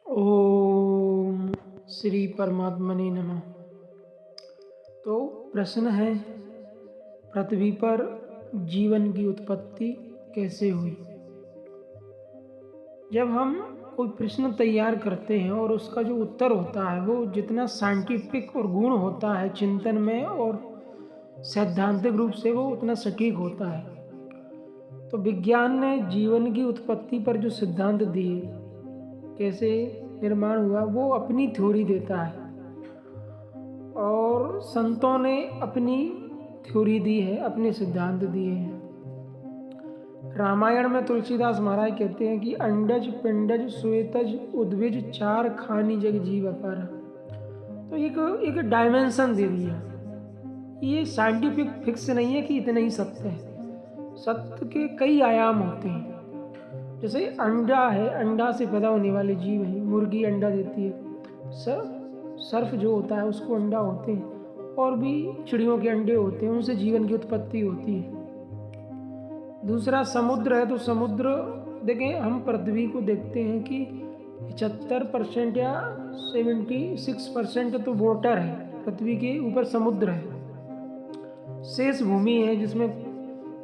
ओम श्री परमात्मने नमः। तो प्रश्न है, पृथ्वी पर जीवन की उत्पत्ति कैसे हुई। जब हम कोई प्रश्न तैयार करते हैं और उसका जो उत्तर होता है वो जितना साइंटिफिक और गुण होता है चिंतन में और सैद्धांतिक रूप से वो उतना सटीक होता है। तो विज्ञान ने जीवन की उत्पत्ति पर जो सिद्धांत दिए, कैसे निर्माण हुआ, वो अपनी थ्योरी देता है और संतों ने अपनी थ्योरी दी है, अपने सिद्धांत दिए हैं। रामायण में तुलसीदास महाराज कहते हैं कि अंडज पिंडज श्वेतज उद्भिज चार खानी जग जीव अपार। तो एक डायमेंशन दे दिया। ये साइंटिफिक फिक्स नहीं है कि इतना ही सत्य है। सत्य के कई आयाम होते हैं। जैसे अंडा है, अंडा से पैदा होने वाले जीव हैं। मुर्गी अंडा देती है, सर्फ जो होता है उसको अंडा होते हैं, और भी चिड़ियों के अंडे होते हैं, उनसे जीवन की उत्पत्ति होती है। दूसरा समुद्र है, तो समुद्र देखें, हम पृथ्वी को देखते हैं कि 75% या 76% तो वाटर है, पृथ्वी के ऊपर समुद्र है। शेष भूमि है जिसमें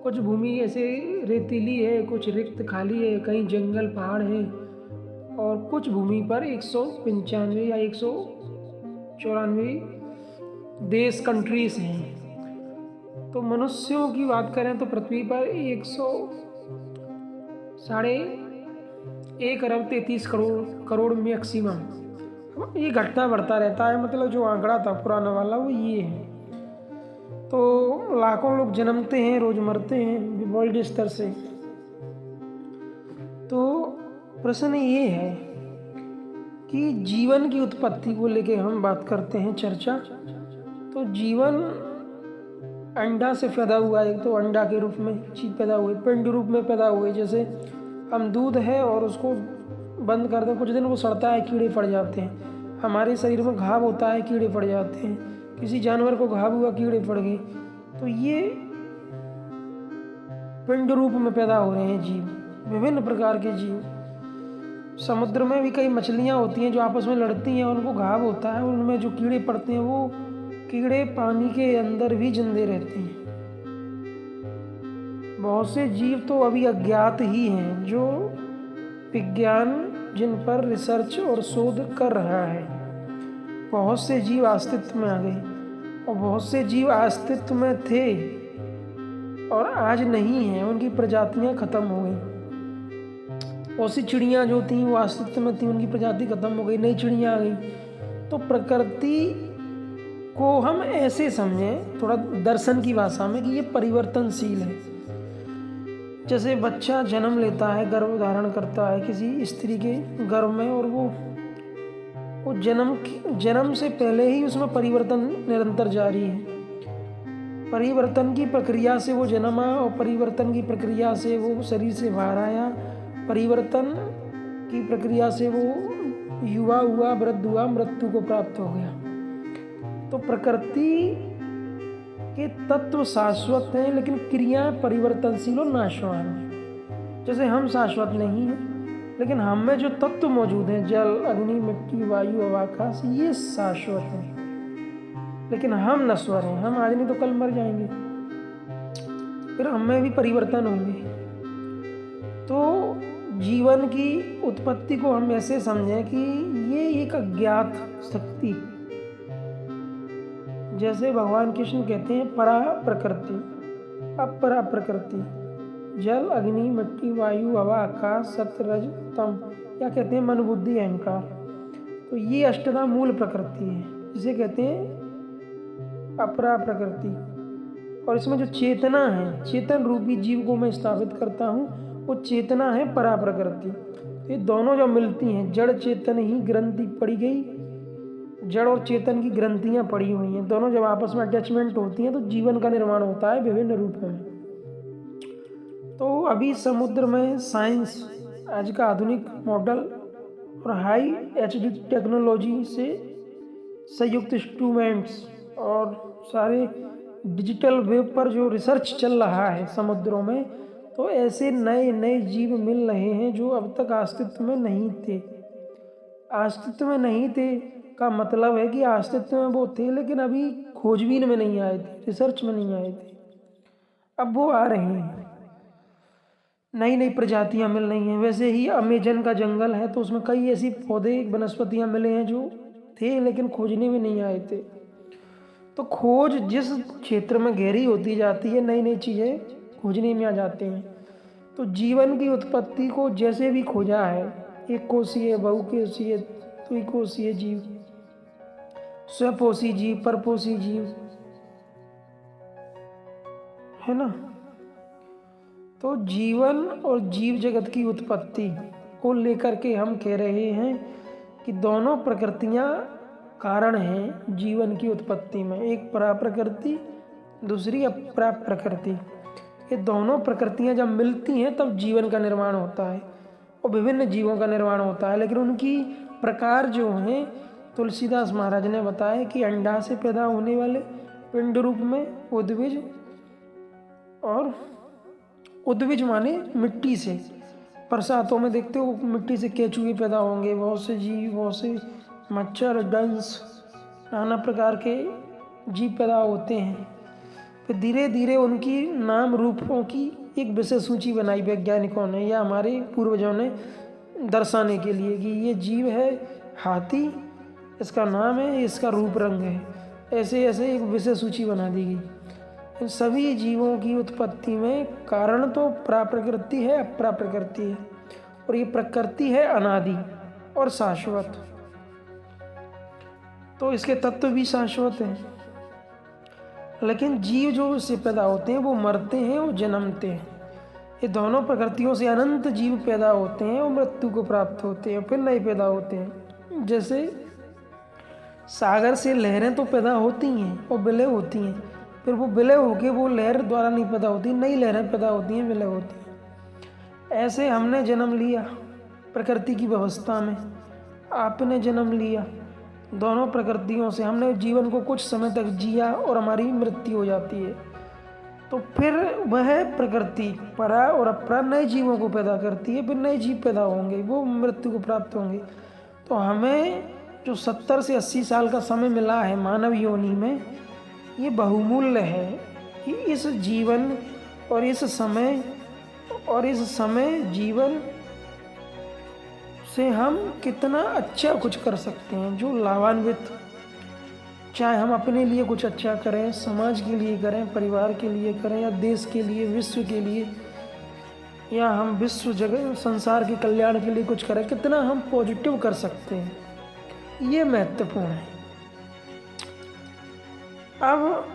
कुछ भूमि ऐसे रेतीली है, कुछ रिक्त खाली है, कहीं जंगल पहाड़ है, और कुछ भूमि पर 195 या 194 देश कंट्रीज हैं। तो मनुष्यों की बात करें तो पृथ्वी पर 101 अरब 33 करोड़ मैक्सिमम। ये घटता बढ़ता रहता है, मतलब जो आंकड़ा था पुराना वाला वो ये है। तो लाखों लोग जन्मते हैं, रोज मरते हैं वर्ल्ड स्तर से। तो प्रश्न ये है कि जीवन की उत्पत्ति को लेके हम बात करते हैं चर्चा। तो जीवन अंडा से पैदा हुआ है, तो अंडा के रूप में चीज पैदा हुए, पिंड रूप में पैदा हुए। जैसे हम दूध है और उसको बंद कर दें, कुछ दिन वो सड़ता है, कीड़े पड़ जाते हैं। हमारे शरीर में घाव होता है, कीड़े पड़ जाते हैं। किसी जानवर को घाव हुआ, कीड़े पड़ गए, तो ये पिंड रूप में पैदा हो रहे हैं जीव, विभिन्न प्रकार के जीव। समुद्र में भी कई मछलियां होती हैं जो आपस में लड़ती हैं, उनको घाव होता है, उनमें जो कीड़े पड़ते हैं वो कीड़े पानी के अंदर भी जिंदे रहते हैं। बहुत से जीव तो अभी अज्ञात ही हैं, जो विज्ञान जिन पर रिसर्च और शोध कर रहा है। बहुत से जीव अस्तित्व में आ गए, और बहुत से जीव अस्तित्व में थे और आज नहीं हैं, उनकी प्रजातियां खत्म हो गई। बहुत सी चिड़ियाँ जो थी वो अस्तित्व में थी, उनकी प्रजाति खत्म हो गई, नई चिड़ियाँ आ गई। तो प्रकृति को हम ऐसे समझें, थोड़ा दर्शन की भाषा में, कि ये परिवर्तनशील है। जैसे बच्चा जन्म लेता है, गर्भ धारण करता है किसी स्त्री के गर्भ में, और वो जन्म से पहले ही उसमें परिवर्तन निरंतर जारी है। परिवर्तन की प्रक्रिया से वो जन्मा, और परिवर्तन की प्रक्रिया से वो शरीर से बाहर आया, परिवर्तन की प्रक्रिया से वो युवा हुआ, वृद्ध हुआ, मृत्यु को प्राप्त हो गया। तो प्रकृति के तत्व शाश्वत हैं, लेकिन क्रियाएं परिवर्तनशील और नाशवान हैं। जैसे हम शाश्वत नहीं हैं, लेकिन हम में जो तत्व मौजूद हैं, जल अग्नि मिट्टी वायु आकाश, ये शाश्वत हैं, लेकिन हम नश्वर हैं। हम आज नहीं तो कल मर जाएंगे, फिर हम में भी परिवर्तन होंगे। तो जीवन की उत्पत्ति को हम ऐसे समझें कि ये एक अज्ञात शक्ति, जैसे भगवान कृष्ण कहते हैं परा प्रकृति, अपरा प्रकृति, जल अग्नि मिट्टी वायु हवा आकाश सत्य रज तम, या कहते हैं मन बुद्धि अहंकार। तो ये अष्टधा मूल प्रकृति है, जिसे कहते हैं अपरा प्रकृति। और इसमें जो चेतना है, चेतन रूपी जीव को मैं स्थापित करता हूँ, वो चेतना है परा प्रकृति। तो ये दोनों जब मिलती हैं, जड़ चेतन ही ग्रंथि पड़ी गई, जड़ और चेतन की ग्रंथियाँ पड़ी हुई हैं, दोनों जब आपस में अटैचमेंट होती हैं तो जीवन का निर्माण होता है विभिन्न रूपों में। तो अभी समुद्र में साइंस, आज का आधुनिक मॉडल और हाई एचडी टेक्नोलॉजी से संयुक्त इंस्ट्रूमेंट्स और सारे डिजिटल वेब पर जो रिसर्च चल रहा है समुद्रों में, तो ऐसे नए नए जीव मिल रहे हैं जो अब तक अस्तित्व में नहीं थे। अस्तित्व में नहीं थे का मतलब है कि अस्तित्व में वो थे लेकिन अभी खोजबीन में नहीं आए थे, रिसर्च में नहीं आए थे। अब वो आ रहे हैं, नई नई प्रजातियां मिल रही हैं। वैसे ही अमेजन का जंगल है तो उसमें कई ऐसी पौधे वनस्पतियां मिले हैं जो थे लेकिन खोजने में नहीं आए थे। तो खोज जिस क्षेत्र में गहरी होती जाती है, नई नई चीज़ें खोजने में आ जाते हैं। तो जीवन की उत्पत्ति को जैसे भी खोजा है, एक कोशीय, बहुकोशीय, द्विकोशीय जीव, स्वपोषी जीव, परपोषी जीव, है ना। तो जीवन और जीव जगत की उत्पत्ति को लेकर के हम कह रहे हैं कि दोनों प्रकृतियां कारण हैं जीवन की उत्पत्ति में। एक परा प्रकृति, दूसरी अपरा प्रकृति। ये दोनों प्रकृतियां जब मिलती हैं तब जीवन का निर्माण होता है और विभिन्न जीवों का निर्माण होता है। लेकिन उनकी प्रकार जो हैं, तुलसीदास महाराज ने बताया कि अंडा से पैदा होने वाले पिंड रूप में उद्भिज, और उद्भिज माने मिट्टी से। बरसातों में देखते हो मिट्टी से केचुए पैदा होंगे, बहुत से जीव, बहुत से मच्छर, डंस, नाना प्रकार के जीव पैदा होते हैं। फिर धीरे धीरे उनकी नाम रूपों की एक विशेष सूची बनाई वैज्ञानिकों ने या हमारे पूर्वजों ने दर्शाने के लिए कि ये जीव है हाथी, इसका नाम है, इसका रूप रंग है। ऐसे ऐसे एक विशेष सूची बना दी गई। इन सभी जीवों की उत्पत्ति में कारण तो प्राप्रकृति है, अपराप्रकृति है, और ये प्रकृति है अनादि और शाश्वत। तो इसके तत्व भी शाश्वत हैं। लेकिन जीव जो इससे पैदा होते हैं वो मरते हैं और जन्मते हैं। ये दोनों प्रकृतियों से अनंत जीव पैदा होते हैं और मृत्यु को प्राप्त होते हैं, फिर नए पैदा होते हैं। जैसे सागर से लहरें तो पैदा होती हैं और विलय होती हैं, फिर वो विलय होके वो लहर द्वारा नहीं पैदा होती, नई लहरें पैदा होती हैं, विलय होती हैं। ऐसे हमने जन्म लिया प्रकृति की व्यवस्था में, आपने जन्म लिया, दोनों प्रकृतियों से हमने जीवन को कुछ समय तक जिया और हमारी मृत्यु हो जाती है। तो फिर वह प्रकृति परा और अपरा नए जीवों को पैदा करती है, फिर नए जीव पैदा होंगे, वो मृत्यु को प्राप्त होंगे। तो हमें जो 70 से 80 साल का समय मिला है मानव योनि में, ये बहुमूल्य है कि इस जीवन और इस समय जीवन से हम कितना अच्छा कुछ कर सकते हैं जो लाभान्वित, चाहे हम अपने लिए कुछ अच्छा करें, समाज के लिए करें, परिवार के लिए करें, या देश के लिए, विश्व के लिए, या हम विश्व जगत संसार के कल्याण के लिए कुछ करें, कितना हम पॉजिटिव कर सकते हैं, ये महत्वपूर्ण है। अब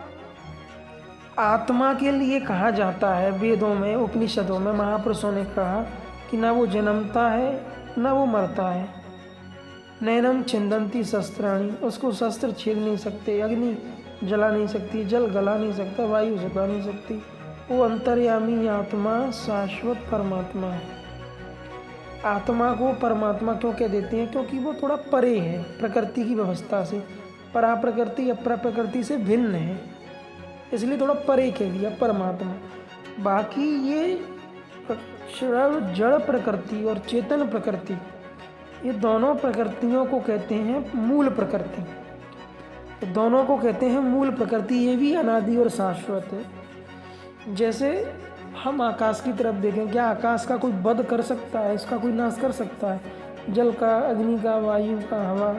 आत्मा के लिए कहा जाता है वेदों में, उपनिषदों में महापुरुषों ने कहा कि ना वो जन्मता है ना वो मरता है। नैनम छिंदंती शस्त्राणी, उसको शस्त्र छेद नहीं सकते, अग्नि जला नहीं सकती, जल गला नहीं सकता, वायु सुखा नहीं सकती। वो अंतर्यामी आत्मा शाश्वत परमात्मा है। आत्मा को परमात्मा क्यों कह देते हैं? क्योंकि वो थोड़ा परे है प्रकृति की व्यवस्था से, परा प्रकृति अपरा प्रकृति से भिन्न है, इसलिए थोड़ा परे कह दिया परमात्मा। बाकी ये जड़ प्रकृति और चेतन प्रकृति, ये दोनों प्रकृतियों को कहते हैं मूल प्रकृति। तो दोनों को कहते हैं मूल प्रकृति, ये भी अनादि और शाश्वत है। जैसे हम आकाश की तरफ देखें, क्या आकाश का कोई वध कर सकता है? इसका कोई नाश कर सकता है? जल का, अग्नि का, वायु का, हवा,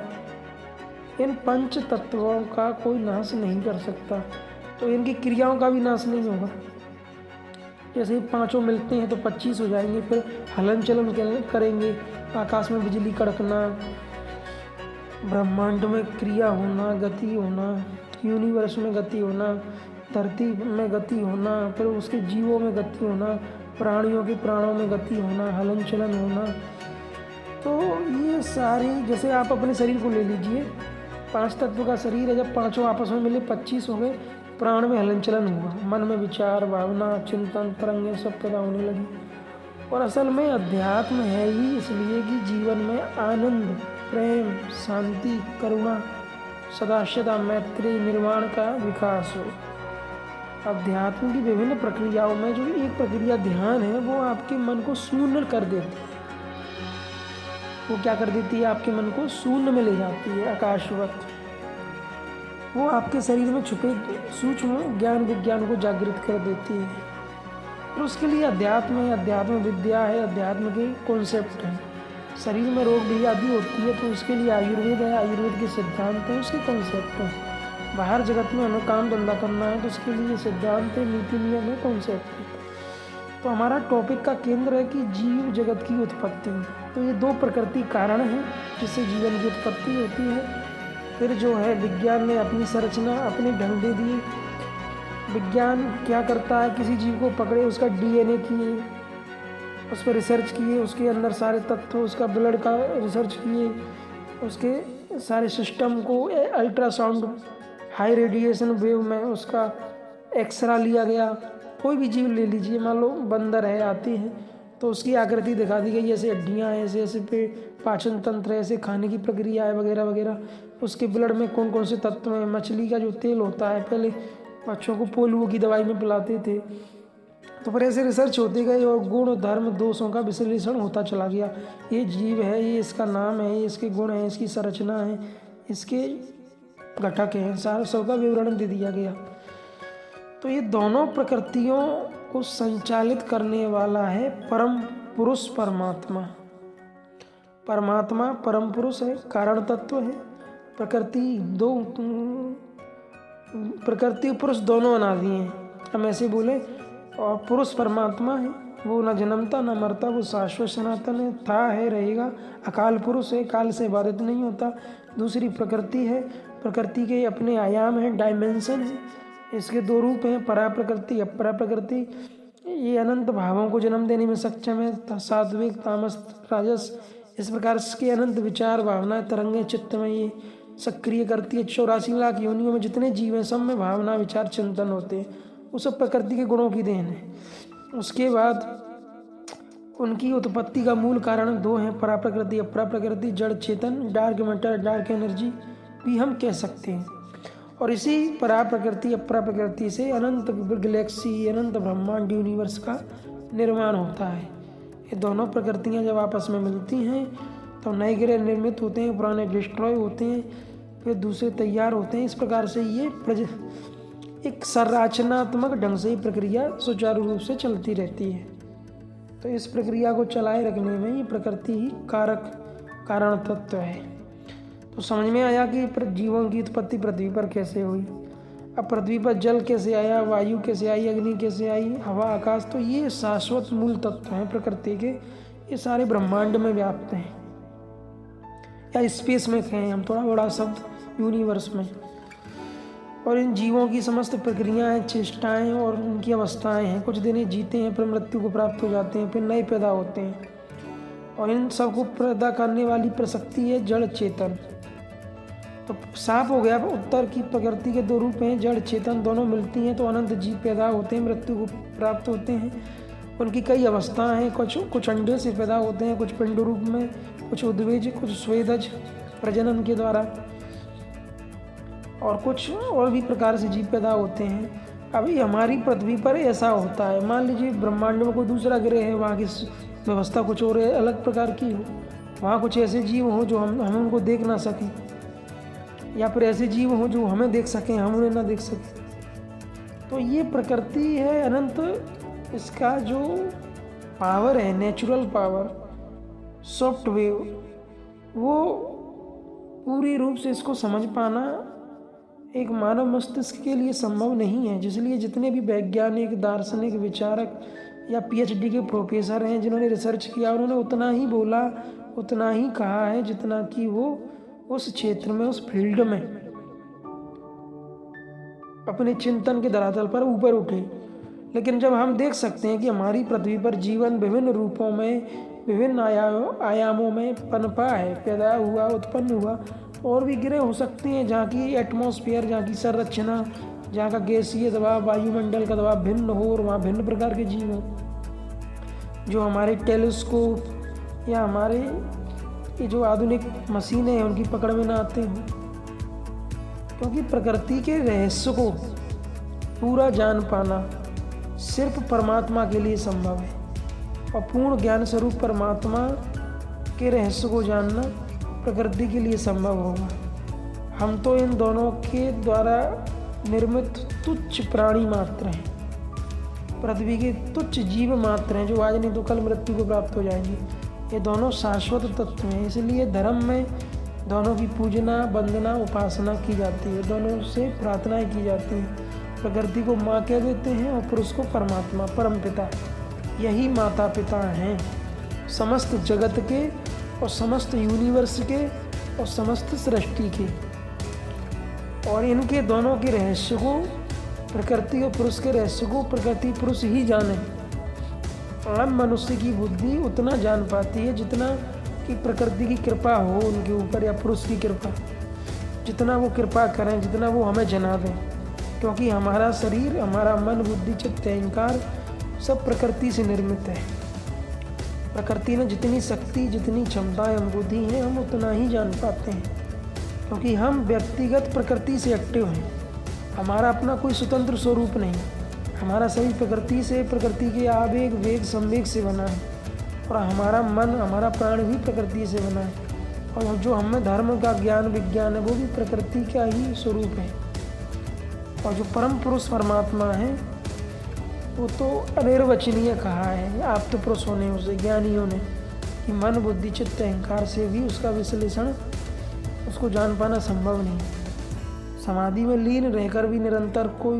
इन पंच तत्वों का कोई नाश नहीं कर सकता, तो इनकी क्रियाओं का भी नाश नहीं होगा। जैसे ही पांचों मिलते हैं तो 25 हो जाएंगे, फिर हलन चलन करेंगे, आकाश में बिजली कड़कना, ब्रह्मांड में क्रिया होना, गति होना, यूनिवर्स में गति होना, धरती में गति होना, फिर उसके जीवों में गति होना, प्राणियों के प्राणों में गति होना, हलन चलन होना। तो ये सारी, जैसे आप अपने शरीर को ले लीजिए, 5 तत्व का शरीर है, जब पांचों आपस में मिले 25 हो गए, प्राण में हलन चलन हुआ, मन में विचार, भावना, चिंतन, तरंगें सब पैदा होने लगी। और असल में अध्यात्म है ही इसलिए कि जीवन में आनंद, प्रेम, शांति, करुणा, सदाशिवता, मैत्री, निर्वाण का विकास हो। अध्यात्म की विभिन्न प्रक्रियाओं में जो एक प्रक्रिया ध्यान है, वो आपके मन को शून्य कर देती है। वो क्या कर देती है, आपके मन को शून्य में ले जाती है आकाशवत। वो आपके शरीर में छुपे सूक्ष्म ज्ञान विज्ञान को जागृत कर देती है। और उसके लिए अध्यात्म है, अध्यात्म विद्या है, अध्यात्म के कॉन्सेप्ट हैं। शरीर में रोग व्याधि होती है तो उसके लिए आयुर्वेद है, आयुर्वेद के सिद्धांत हैं, उसके कॉन्सेप्ट हैं। बाहर जगत में हमें काम धंधा करना है तो उसके लिए सिद्धांत है, नीति नियम है, कॉन्सेप्ट है। तो हमारा टॉपिक का केंद्र है कि जीव जगत की उत्पत्ति। तो ये दो प्रकृति कारण हैं जिससे जीवन की उत्पत्ति होती है। फिर जो है विज्ञान ने अपनी संरचना अपने ढंग दे दिए। विज्ञान क्या करता है, किसी जीव को पकड़े, उसका डीएनए किए, उस पर रिसर्च किए, उसके अंदर सारे तत्व, उसका ब्लड का रिसर्च किए, उसके सारे सिस्टम को अल्ट्रासाउंड हाई रेडिएशन वेव में उसका एक्सरा लिया गया। कोई भी जीव ले लीजिए, मान लो बंदर है, आती है तो उसकी आकृति दिखा दी गई, ऐसे हड्डियाँ हैं, ऐसे ऐसे पे पाचन तंत्र, ऐसे खाने की प्रक्रिया है वगैरह वगैरह। उसके ब्लड में कौन कौन से तत्व हैं, मछली का जो तेल होता है, पहले बच्चों को पोलियो की दवाई में पिलाते थे। तो फिर ऐसे रिसर्च होते गए और गुण धर्म दोषों का विश्लेषण होता चला गया। ये जीव है, ये इसका नाम है, ये इसके गुण हैं, इसकी संरचना है, इसके घटक हैं, सारा सबका विवरण दे दिया गया। तो ये दोनों प्रकृतियों को संचालित करने वाला है परम पुरुष परमात्मा। परमात्मा परम पुरुष है, कारण तत्व है। प्रकृति पुरुष दोनों अनादि हैं, हम ऐसे बोले। और पुरुष परमात्मा है, वो न जन्मता न मरता, वो शाश्वत सनातन है, था है, रहेगा। अकाल पुरुष है, काल से बाधित नहीं होता। दूसरी प्रकृति है, प्रकृति के अपने आयाम हैं, डायमेंशन है। इसके दो रूप हैं, परा प्रकृति, अपरा प्रकृति। ये अनंत भावों को जन्म देने में सक्षम है, सात्विक, तामस, राजस, इस प्रकार के अनंत विचार, भावनाएं, तरंगें चित्त में ये सक्रिय करती है। 84 लाख योनियों में जितने जीव हैं सब में भावना, विचार, चिंतन होते हैं। वो सब प्रकृति के गुणों की देन है। उसके बाद उनकी उत्पत्ति का मूल कारण दो हैं, परा प्रकृति, अपरा प्रकृति। जड़ चेतन, डार्क मैटर, डार्क एनर्जी भी हम कह सकते हैं। और इसी परा प्रकृति, अपरा प्रकृति से अनंत गैलेक्सी, अनंत ब्रह्मांड, यूनिवर्स का निर्माण होता है। ये दोनों प्रकृतियाँ जब आपस में मिलती हैं तो नए ग्रह निर्मित होते हैं, पुराने डिस्ट्रॉय होते हैं, फिर दूसरे तैयार होते हैं। इस प्रकार से ये एक संरचनात्मक ढंग से प्रक्रिया सुचारू रूप से चलती रहती है। तो इस प्रक्रिया को चलाए रखने में ये प्रकृति ही कारण तत्व है। तो समझ में आया कि जीवों की उत्पत्ति पृथ्वी पर कैसे हुई। अब पृथ्वी पर जल कैसे आया, वायु कैसे आई, अग्नि कैसे आई, हवा, आकाश। तो ये शाश्वत मूल तत्व हैं प्रकृति के, ये सारे ब्रह्मांड में व्याप्त हैं, या स्पेस में कहें हम, थोड़ा बड़ा शब्द, यूनिवर्स में। और इन जीवों की समस्त प्रक्रियाएं, चेष्टाएं और उनकी अवस्थाएं हैं। कुछ दिन जीते हैं, फिर मृत्यु को प्राप्त हो जाते हैं, फिर नए पैदा होते हैं। और इन सबको पैदा करने वाली प्रशक्ति है जड़ चेतन। तो साफ हो गया, उत्तर की प्रकृति के दो रूप हैं, जड़ चेतन, दोनों मिलती हैं तो अनंत जीव पैदा होते हैं, मृत्यु को प्राप्त होते हैं। उनकी कई अवस्थाएं हैं, कुछ अंडे से पैदा होते हैं, कुछ पिंड रूप में, कुछ उद्वेज, कुछ स्वेदज प्रजनन के द्वारा, और कुछ और भी प्रकार से जीव पैदा होते हैं। अभी हमारी पृथ्वी पर ऐसा होता है, मान लीजिए ब्रह्मांड में कोई दूसरा ग्रह है, वहाँ की व्यवस्था कुछ और अलग प्रकार की हो, वहाँ कुछ ऐसे जीव हों जो हम उनको देख ना सकें, या फिर ऐसे जीव हों जो हमें देख सकें, हम उन्हें ना देख सकें। तो ये प्रकृति है अनंत, इसका जो पावर है, नेचुरल पावर, सॉफ्टवेयर, वो पूरी रूप से इसको समझ पाना एक मानव मस्तिष्क के लिए संभव नहीं है। जिसलिए जितने भी वैज्ञानिक, दार्शनिक, विचारक या पीएचडी के प्रोफेसर हैं जिन्होंने रिसर्च किया, उन्होंने उतना ही बोला, उतना ही कहा है जितना कि वो उस क्षेत्र में, उस फील्ड में अपने चिंतन के धरातल पर ऊपर उठे। लेकिन जब हम देख सकते हैं कि हमारी पृथ्वी पर जीवन विभिन्न रूपों में, विभिन्न आयामों में पनपा है, पैदा हुआ, उत्पन्न हुआ, और भी ग्रह हो सकते हैं जहाँ की एटमॉस्फेयर, जहाँ की संरचना, जहाँ का गैसीय दबाव, वायुमंडल का दबाव भिन्न हो, और वहाँ भिन्न प्रकार के जीव हों जो हमारे टेलीस्कोप या हमारे ये जो आधुनिक मशीनें हैं उनकी पकड़ में ना आते हों। क्योंकि प्रकृति के रहस्य को पूरा जान पाना सिर्फ परमात्मा के लिए संभव है, और पूर्ण ज्ञान स्वरूप परमात्मा के रहस्य को जानना प्रकृति के लिए संभव होगा। हम तो इन दोनों के द्वारा निर्मित तुच्छ प्राणी मात्र हैं, पृथ्वी के तुच्छ जीव मात्र हैं, जो आज नहीं तो कल मृत्यु को प्राप्त हो जाएंगे। ये दोनों शाश्वत तत्व हैं, इसलिए धर्म में दोनों की पूजना, वंदना, उपासना की जाती है, दोनों से प्रार्थनाएं की जाती हैं। प्रकृति को माँ कह देते हैं और पुरुष को परमात्मा, परम पिता। यही माता पिता हैं समस्त जगत के और समस्त यूनिवर्स के और समस्त सृष्टि के। और इनके दोनों के रहस्य को, प्रकृति और पुरुष के रहस्य को प्रकृति पुरुष ही जाने। आम मनुष्य की बुद्धि उतना जान पाती है जितना कि प्रकृति की कृपा हो उनके ऊपर, या पुरुष की कृपा, जितना वो कृपा करें, जितना वो हमें जना दें। क्योंकि हमारा शरीर, हमारा मन, बुद्धि, चित्त, अहंकार सब प्रकृति से निर्मित है। प्रकृति ने जितनी शक्ति, जितनी क्षमताएं हमको दी हैं, हम उतना ही जान पाते हैं, क्योंकि हम व्यक्तिगत प्रकृति से एक्टिव हैं। हमारा अपना कोई स्वतंत्र स्वरूप नहीं। हमारा शरीर प्रकृति से, प्रकृति के आवेग, वेग, संवेग से बना है। और हमारा मन, हमारा प्राण भी प्रकृति से बना है। और जो हमें धर्म का ज्ञान, विज्ञान है, वो भी प्रकृति का ही स्वरूप है। और जो परम पुरुष परमात्मा है, वो तो अनिर्वचनीय कहा है आप तो पुरुषों ने, उसे ज्ञानियों ने, कि मन, बुद्धि, चित्त, अहंकार से भी उसका विश्लेषण, उसको जान पाना संभव नहीं। समाधि में लीन रहकर भी निरंतर कोई